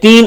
$3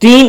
$3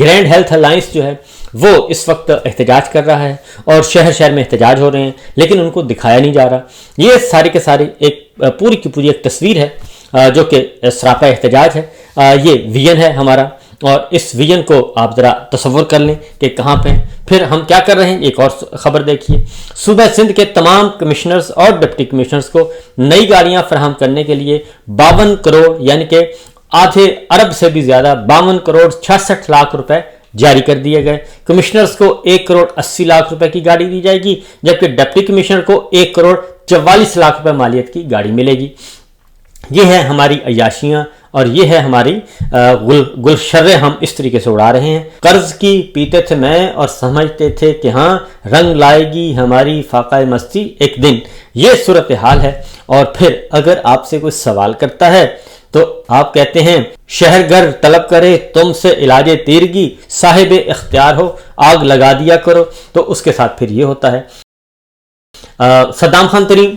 grand health alliance جو ہے وہ اس وقت احتجاج کر رہا ہے اور شہر شہر میں احتجاج ہو رہے ہیں، لیکن ان کو دکھایا نہیں جا رہا۔ یہ سارے کے سارے ایک پوری کی پوری ایک تصویر ہے جو کہ سراپا احتجاج ہے۔ یہ ویژن ہے ہمارا، اور اس ویژن کو آپ ذرا تصور کر لیں کہ کہاں پہ ہیں۔ پھر ہم کیا کر رہے ہیں، ایک اور خبر دیکھیے۔ صوبہ سندھ کے تمام کمشنرز اور ڈپٹی کمشنرز کو نئی گاڑیاں فراہم کرنے کے لیے 52 کروڑ یعنی کہ آدھے ارب سے بھی زیادہ 52 کروڑ 66 لاکھ روپے جاری کر دیے گئے۔ کمشنرز کو 1 کروڑ 80 لاکھ روپے کی گاڑی دی جائے گی، جبکہ ڈپٹی کمشنر کو 1 کروڑ 44 لاکھ روپے مالیت کی گاڑی ملے گی۔ یہ ہے ہماری عیاشیاں اور یہ ہے ہماری گلشرے ہم اس طریقے سے اڑا رہے ہیں۔ قرض کی پیتے تھے میں اور سمجھتے تھے کہ ہاں رنگ لائے گی ہماری فاقہ مستی ایک دن، یہ صورتحال ہے۔ اور پھر اگر آپ سے کوئی سوال کرتا ہے تو آپ کہتے ہیں شہر گر طلب کرے تم سے علاج تیرگی، صاحب اختیار ہو آگ لگا دیا کرو، تو اس کے ساتھ پھر یہ ہوتا ہے۔ صدام خان ترین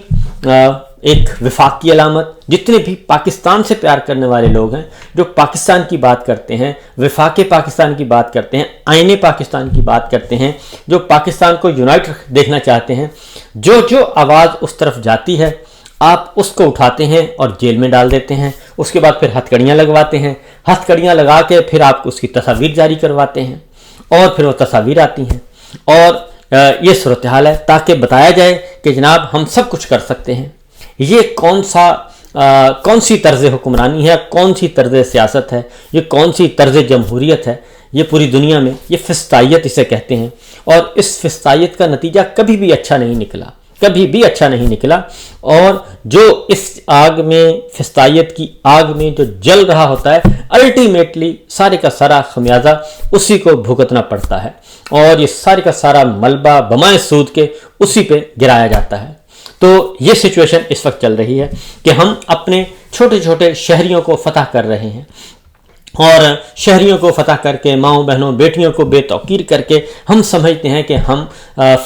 ایک وفاق کی علامت، جتنے بھی پاکستان سے پیار کرنے والے لوگ ہیں، جو پاکستان کی بات کرتے ہیں، وفاق پاکستان کی بات کرتے ہیں، آئین پاکستان کی بات کرتے ہیں، جو پاکستان کو یونائٹ دیکھنا چاہتے ہیں، جو آواز اس طرف جاتی ہے آپ اس کو اٹھاتے ہیں اور جیل میں ڈال دیتے ہیں۔ اس کے بعد پھر ہتھ کڑیاں لگواتے ہیں، ہتھ کڑیاں لگا کے پھر آپ اس کی تصاویر جاری کرواتے ہیں، اور پھر وہ تصاویر آتی ہیں، اور یہ صورتحال ہے تاکہ بتایا جائے کہ جناب ہم سب کچھ کر سکتے ہیں۔ یہ کون سی طرز حکمرانی ہے، کون سی طرز سیاست ہے، یہ کون سی طرز جمہوریت ہے، یہ پوری دنیا میں یہ فسطائیت اسے کہتے ہیں۔ اور اس فسطائیت کا نتیجہ کبھی بھی اچھا نہیں نکلا، کبھی بھی اچھا نہیں نکلا۔ اور جو اس آگ میں، فسطائیت کی آگ میں جو جل رہا ہوتا ہے، الٹیمیٹلی سارے کا سارا خمیازہ اسی کو بھگتنا پڑتا ہے، اور یہ سارے کا سارا ملبہ بمائے سود کے اسی پہ گرایا جاتا ہے۔ تو یہ سچویشن اس وقت چل رہی ہے کہ ہم اپنے چھوٹے چھوٹے شہریوں کو فتح کر رہے ہیں، اور شہریوں کو فتح کر کے، ماؤں بہنوں بیٹیوں کو بے توقیر کر کے ہم سمجھتے ہیں کہ ہم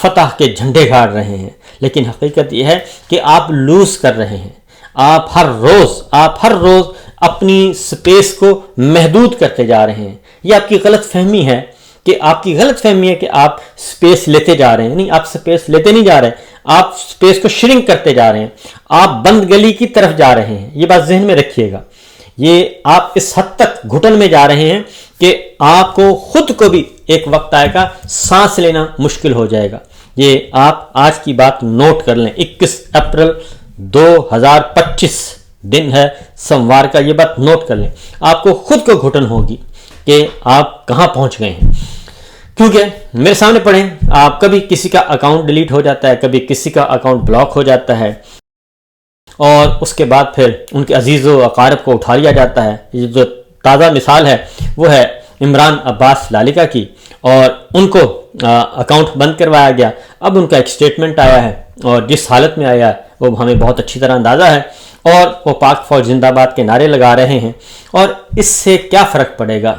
فتح کے جھنڈے گاڑ رہے ہیں، لیکن حقیقت یہ ہے کہ آپ لوز کر رہے ہیں۔ آپ ہر روز اپنی سپیس کو محدود کرتے جا رہے ہیں۔ یہ آپ کی غلط فہمی ہے کہ آپ سپیس لیتے جا رہے ہیں، نہیں، آپ سپیس لیتے نہیں جا رہے، آپ سپیس کو شرنک کرتے جا رہے ہیں، آپ بند گلی کی طرف جا رہے ہیں۔ یہ بات ذہن میں رکھیے گا، یہ آپ اس حد تک گھٹن میں جا رہے ہیں کہ آپ کو خود کو بھی ایک وقت آئے گا سانس لینا مشکل ہو جائے گا۔ یہ آپ آج کی بات نوٹ کر لیں، 21 اپریل 2025 دن ہے سوموار کا، یہ بات نوٹ کر لیں، آپ کو خود کو گھٹن ہوگی کہ آپ کہاں پہنچ گئے ہیں۔ کیونکہ میرے سامنے پڑھیں، آپ کبھی کسی کا اکاؤنٹ ڈیلیٹ ہو جاتا ہے، کبھی کسی کا اکاؤنٹ بلاک ہو جاتا ہے، اور اس کے بعد پھر ان کے عزیز و اقارب کو اٹھا لیا جاتا ہے۔ یہ جو تازہ مثال ہے وہ ہے عمران عباس لالیکا کی، اور ان کو اکاؤنٹ بند کروایا گیا۔ اب ان کا ایک سٹیٹمنٹ آیا ہے، اور جس حالت میں آیا ہے وہ ہمیں بہت اچھی طرح اندازہ ہے، اور وہ پاک فوج زندہ باد کے نعرے لگا رہے ہیں۔ اور اس سے کیا فرق پڑے گا؟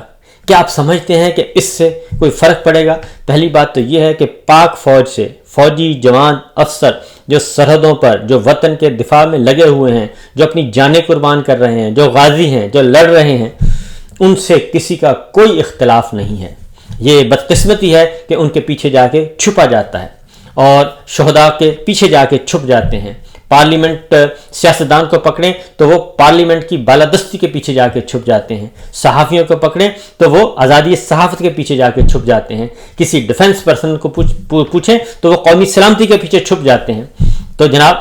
کیا آپ سمجھتے ہیں کہ اس سے کوئی فرق پڑے گا؟ پہلی بات تو یہ ہے کہ پاک فوج سے فوجی جوان افسر جو سرحدوں پر، جو وطن کے دفاع میں لگے ہوئے ہیں، جو اپنی جانیں قربان کر رہے ہیں، جو غازی ہیں، جو لڑ رہے ہیں، ان سے کسی کا کوئی اختلاف نہیں ہے۔ یہ بدقسمتی ہے کہ ان کے پیچھے جا کے چھپا جاتا ہے، اور شہداء کے پیچھے جا کے چھپ جاتے ہیں۔ پارلیمنٹ سیاستدان کو پکڑیں تو وہ پارلیمنٹ کی بالادستی کے پیچھے جا کے چھپ جاتے ہیں، صحافیوں کو پکڑیں تو وہ آزادی صحافت کے پیچھے جا کے چھپ جاتے ہیں، کسی ڈیفنس پرسن کو پوچھیں تو وہ قومی سلامتی کے پیچھے چھپ جاتے ہیں۔ تو جناب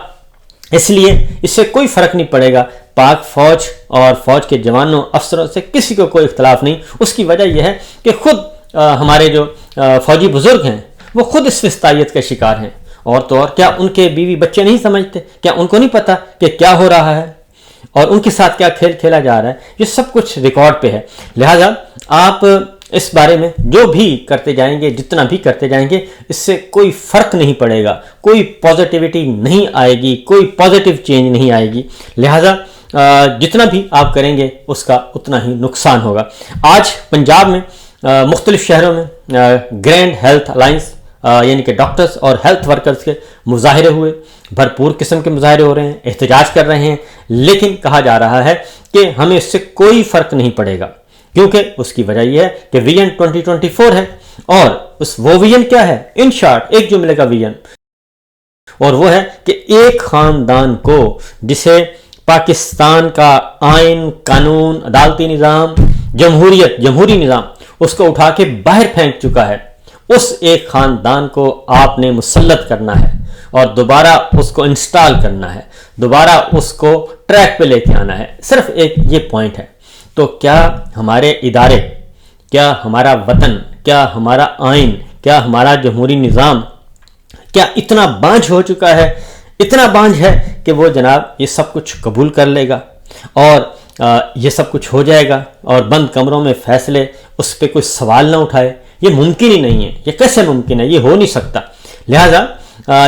اس لیے اس سے کوئی فرق نہیں پڑے گا، پاک فوج اور فوج کے جوانوں افسروں سے کسی کو کوئی اختلاف نہیں۔ اس کی وجہ یہ ہے کہ خود ہمارے جو فوجی بزرگ ہیں وہ خود اس فسطائیت کا شکار ہیں، اور تو اور کیا ان کے بیوی بچے نہیں سمجھتے؟ کیا ان کو نہیں پتا کہ کیا ہو رہا ہے اور ان کے ساتھ کیا کھیل کھیلا جا رہا ہے؟ یہ سب کچھ ریکارڈ پہ ہے۔ لہذا آپ اس بارے میں جو بھی کرتے جائیں گے، جتنا بھی کرتے جائیں گے، اس سے کوئی فرق نہیں پڑے گا، کوئی پازیٹیوٹی نہیں آئے گی، کوئی پازیٹیو چینج نہیں آئے گی۔ لہذا جتنا بھی آپ کریں گے اس کا اتنا ہی نقصان ہوگا۔ آج پنجاب میں مختلف شہروں میں گرینڈ ہیلتھ الائنس یعنی کہ ڈاکٹرز اور ہیلتھ ورکرز کے مظاہرے ہوئے، بھرپور قسم کے مظاہرے ہو رہے ہیں، احتجاج کر رہے ہیں، لیکن کہا جا رہا ہے کہ ہمیں اس سے کوئی فرق نہیں پڑے گا، کیونکہ اس کی وجہ یہ ہے کہ ویژن 2024 ہے، اور وہ ویژن کیا ہے؟ ان شارٹ ایک جملے کا ویژن، اور وہ ہے کہ ایک خاندان کو جسے پاکستان کا آئین، قانون، عدالتی نظام، جمہوری نظام اس کو اٹھا کے باہر پھینک چکا ہے، اس ایک خاندان کو آپ نے مسلط کرنا ہے اور دوبارہ اس کو انسٹال کرنا ہے، دوبارہ اس کو ٹریک پہ لے کے آنا ہے۔ صرف ایک یہ پوائنٹ ہے۔ تو کیا ہمارے ادارے، کیا ہمارا وطن، کیا ہمارا آئین، کیا ہمارا جمہوری نظام کیا اتنا بانجھ ہو چکا ہے، اتنا بانجھ ہے کہ وہ جناب یہ سب کچھ قبول کر لے گا اور یہ سب کچھ ہو جائے گا اور بند کمروں میں فیصلے، اس پہ کوئی سوال نہ اٹھائے؟ یہ ممکن ہی نہیں ہے۔ یہ کیسے ممکن ہے؟ یہ ہو نہیں سکتا۔ لہٰذا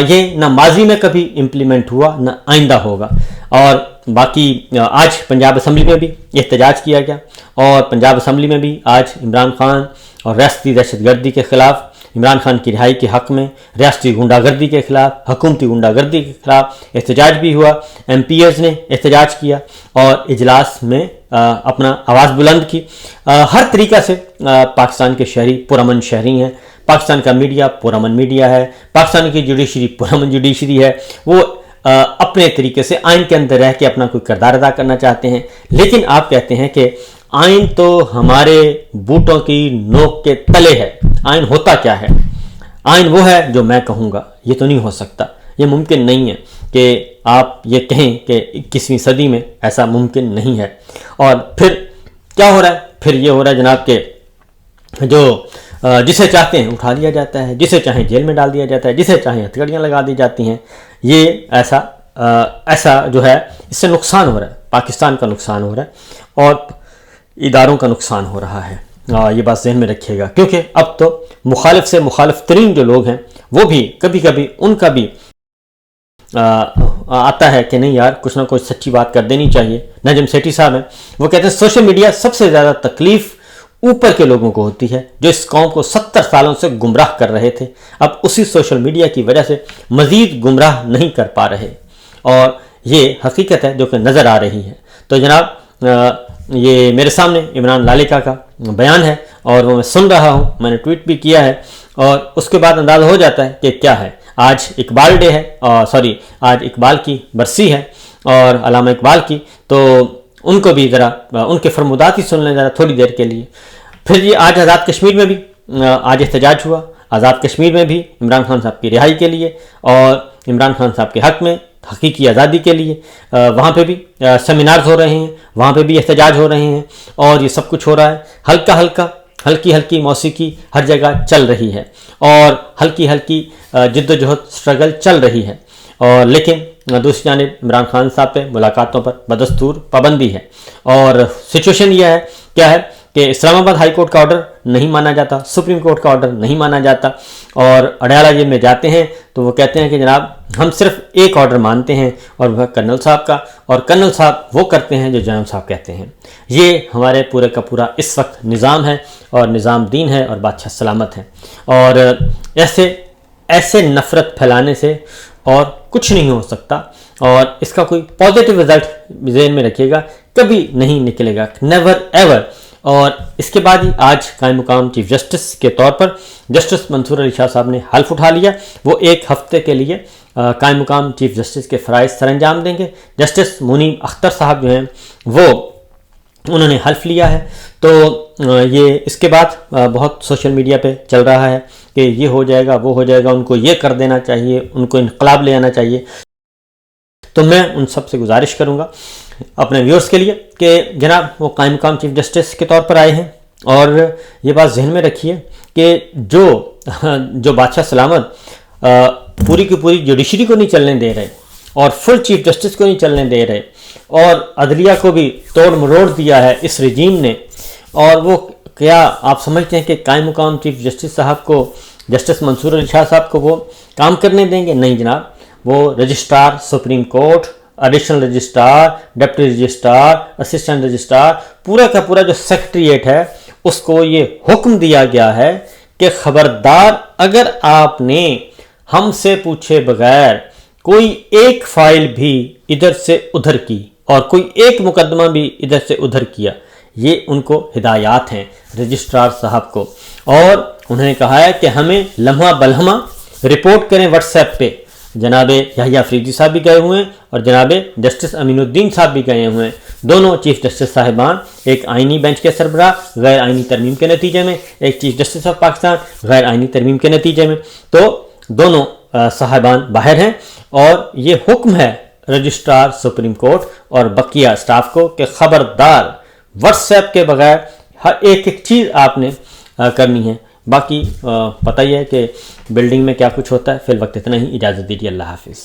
یہ نہ ماضی میں کبھی امپلیمنٹ ہوا، نہ آئندہ ہوگا۔ اور باقی آج پنجاب اسمبلی میں بھی احتجاج کیا گیا، اور پنجاب اسمبلی میں بھی آج عمران خان اور ریاستی دہشت گردی کے خلاف، عمران خان کی رہائی کے حق میں، ریاستی غنڈہ گردی کے خلاف، حکومتی غنڈہ گردی کے خلاف احتجاج بھی ہوا۔ ایم پی ایز نے احتجاج کیا اور اجلاس میں اپنا آواز بلند کی۔ ہر طریقہ سے پاکستان کے شہری پرامن شہری ہیں، پاکستان کا میڈیا پرامن میڈیا ہے، پاکستان کی جوڈیشری پرامن جوڈیشری ہے۔ وہ اپنے طریقے سے آئین کے اندر رہ کے اپنا کوئی کردار ادا کرنا چاہتے ہیں، لیکن آپ کہتے ہیں کہ آئین تو ہمارے بوٹوں کی نوک کے تلے ہے۔ آئین ہوتا کیا ہے؟ آئین وہ ہے جو میں کہوں گا۔ یہ تو نہیں ہو سکتا، یہ ممکن نہیں ہے کہ آپ یہ کہیں کہ 21ویں صدی میں ایسا ممکن نہیں ہے۔ اور پھر کیا ہو رہا ہے؟ پھر یہ ہو رہا ہے جناب کہ جو جسے چاہتے ہیں اٹھا لیا جاتا ہے، جسے چاہیں جیل میں ڈال دیا جاتا ہے، جسے چاہیں ہتھکڑیاں لگا دی جاتی ہیں۔ یہ ایسا جو ہے، اس سے نقصان ہو رہا ہے، پاکستان کا نقصان ہو رہا ہے اور اداروں کا نقصان ہو رہا ہے۔ یہ بات ذہن میں رکھیے گا، کیونکہ اب تو مخالف سے مخالف ترین جو لوگ ہیں وہ بھی کبھی کبھی ان کا بھی آتا ہے کہ نہیں یار، کچھ نہ کچھ سچی بات کر دینی چاہیے۔ نجم سیٹھی صاحب ہیں، وہ کہتے ہیں سوشل میڈیا سب سے زیادہ تکلیف اوپر کے لوگوں کو ہوتی ہے، جو اس قوم کو 70 سالوں سے گمراہ کر رہے تھے، اب اسی سوشل میڈیا کی وجہ سے مزید گمراہ نہیں کر پا رہے، اور یہ حقیقت ہے جو کہ نظر آ رہی ہے۔ تو جناب یہ میرے سامنے عمران لالیکا کا بیان ہے اور وہ میں سن رہا ہوں، میں نے ٹویٹ بھی کیا ہے، اور اس کے بعد اندازہ ہو جاتا ہے کہ کیا ہے۔ آج اقبال ڈے ہے، آج اقبال کی برسی ہے اور علامہ اقبال کی، تو ان کو بھی ذرا ان کے فرمودات ہی سن لیں ذرا تھوڑی دیر کے لیے۔ پھر یہ آج آزاد کشمیر میں بھی آج احتجاج ہوا، آزاد کشمیر میں بھی عمران خان صاحب کی رہائی کے لیے اور عمران خان صاحب کے حق میں حقیقی آزادی کے لیے، وہاں پہ بھی سیمینارز ہو رہے ہیں، وہاں پہ بھی احتجاج ہو رہے ہیں، اور یہ سب کچھ ہو رہا ہے۔ ہلکی موسیقی ہر جگہ چل رہی ہے، اور ہلکی جد و جہد اسٹرگل چل رہی ہے، اور لیکن دوسری جانب عمران خان صاحب پہ ملاقاتوں پر بدستور پابندی ہے۔ اور سچویشن یہ ہے کیا ہے کہ اسلام آباد ہائی کورٹ کا آرڈر نہیں مانا جاتا، سپریم کورٹ کا آرڈر نہیں مانا جاتا، اور اڈیالہ جیل میں جاتے ہیں تو وہ کہتے ہیں کہ جناب ہم صرف ایک آرڈر مانتے ہیں، اور وہ کرنل صاحب کا، اور کرنل صاحب وہ کرتے ہیں جو جنرل صاحب کہتے ہیں۔ یہ ہمارے پورے کا پورا اس وقت نظام ہے، اور نظام دین ہے، اور بادشاہ سلامت ہے۔ اور ایسے نفرت پھیلانے سے اور کچھ نہیں ہو سکتا، اور اس کا کوئی پازیٹیو رزلٹ ذہن میں رکھیے گا کبھی نہیں نکلے گا، نیور ایور۔ اور اس کے بعد ہی آج قائم مقام چیف جسٹس کے طور پر جسٹس منصور علی شاہ صاحب نے حلف اٹھا لیا۔ وہ ایک ہفتے کے لیے قائم مقام چیف جسٹس کے فرائض سر انجام دیں گے۔ جسٹس منیب اختر صاحب جو ہیں وہ انہوں نے حلف لیا ہے۔ تو یہ اس کے بعد بہت سوشل میڈیا پہ چل رہا ہے کہ یہ ہو جائے گا، وہ ہو جائے گا، ان کو یہ کر دینا چاہیے، ان کو انقلاب لے آنا چاہیے۔ تو میں ان سب سے گزارش کروں گا اپنے ویورز کے لیے کہ جناب وہ قائم مقام چیف جسٹس کے طور پر آئے ہیں، اور یہ بات ذہن میں رکھیے کہ جو بادشاہ سلامت پوری کی پوری جوڈیشری کو نہیں چلنے دے رہے، اور فل چیف جسٹس کو نہیں چلنے دے رہے، اور عدلیہ کو بھی توڑ مروڑ دیا ہے اس رجیم نے، اور وہ کیا آپ سمجھتے ہیں کہ قائم مقام چیف جسٹس صاحب کو، جسٹس منصور علی شاہ صاحب کو وہ کام کرنے دیں گے؟ نہیں جناب، وہ registrar supreme court, additional registrar, deputy registrar, assistant registrar, پورا کا پورا جو سیکریٹریٹ ہے، اس کو یہ حکم دیا گیا ہے کہ خبردار اگر آپ نے ہم سے پوچھے بغیر کوئی ایک فائل بھی ادھر سے ادھر کی، اور کوئی ایک مقدمہ بھی ادھر سے ادھر کیا، یہ ان کو ہدایات ہیں رجسٹرار صاحب کو، اور انہوں نے کہا ہے کہ ہمیں لمحہ بلمحہ رپورٹ کریں واٹس ایپ پہ۔ جناب یحییٰ افریدی صاحب بھی گئے ہوئے ہیں اور جناب جسٹس امین الدین صاحب بھی گئے ہوئے ہیں، دونوں چیف جسٹس صاحبان، ایک آئینی بینچ کے سربراہ غیر آئینی ترمیم کے نتیجے میں، ایک چیف جسٹس آف پاکستان غیر آئینی ترمیم کے نتیجے میں، تو دونوں صاحبان باہر ہیں، اور یہ حکم ہے رجسٹرار سپریم کورٹ اور بقیہ اسٹاف کو کہ خبردار واٹس ایپ کے بغیر ہر ایک چیز آپ نے کرنی ہے۔ باقی پتہ ہی ہے کہ بلڈنگ میں کیا کچھ ہوتا ہے۔ فی الوقت اتنا ہی، اجازت دیجیے، اللہ حافظ۔